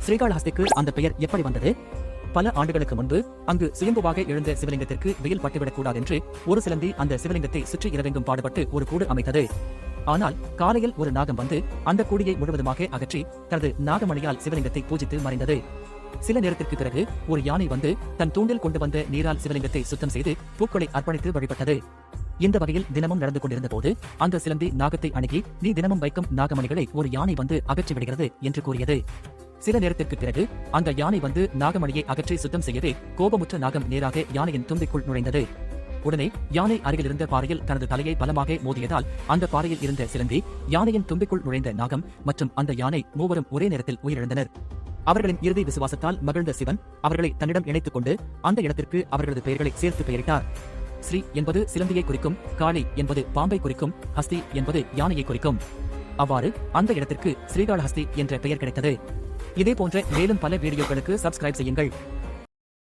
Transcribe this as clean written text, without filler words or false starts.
ஸ்ரீகாளஹஸ்திக்கு அந்த பெயர் எப்படி வந்தது? பல ஆண்டுகளுக்கு முன்பு அங்கு சுயம்புவாக எழுந்த சிவலிங்கத்திற்கு வெயில் பட்டுவிடக்கூடாது என்று ஒரு சிலந்தி அந்த சிவலிங்கத்தை சுற்றி இரவெங்கும் பாடுபட்டு ஒரு கூடு அமைத்தது. ஆனால் காலையில் ஒரு நாகம் வந்து அந்த கூடியை முழுவதுமாக அகற்றி தனது நாகமணியால் சிவலிங்கத்தை பூஜித்து மறைந்தது. சில நேரத்திற்கு பிறகு ஒரு யானை வந்து தன் தூண்டில் கொண்டு வந்த நீரால் சிவலிங்கத்தை சுத்தம் செய்து பூக்களை அர்ப்பணித்து வழிபட்டது. இந்த வகையில் தினமும் நடந்து கொண்டிருந்த போது அந்த சிலந்தி நாகத்தை அணுகி, நீ தினமும் வைக்கும் நாகமணிகளை ஒரு யானை வந்து அகற்றி விடுகிறது என்று கூறியது. சில நேரத்திற்கு பிறகு அந்த யானை வந்து நாகமணியை அகற்றி சுத்தம் செய்யவே கோபமுற்ற நாகம் நேராக யானையின் தும்பிக்குள் நுழைந்தது. உடனே யானை அருகில் இருந்த பாறையில் தனது தலையை பலமாக மோதியதால் அந்த பாறையில் இருந்த சிலந்தி, யானையின் தும்பிக்குள் நுழைந்த நாகம் மற்றும் அந்த யானை மூவரும் ஒரே நேரத்தில் உயிரிழந்தனர். அவர்களின் இறுதி விசுவாசத்தால் மகிழ்ந்த சிவன் அவர்களை தன்னிடம் இணைத்துக் கொண்டு அந்த இடத்திற்கு அவர்களது பெயர்களை சேர்த்து பெயரிட்டார். ஸ்ரீ என்பது சிலந்தியை குறிக்கும், காளி என்பது பாம்பை குறிக்கும், ஹஸ்தி என்பது யானையை குறிக்கும். அவ்வாறு அந்த இடத்திற்கு ஸ்ரீகாளஹஸ்தி என்ற பெயர் கிடைத்தது. இதே போன்ற மேலும் பல வீடியோக்களுக்கு சப்ஸ்கிரைப் செய்யுங்கள்.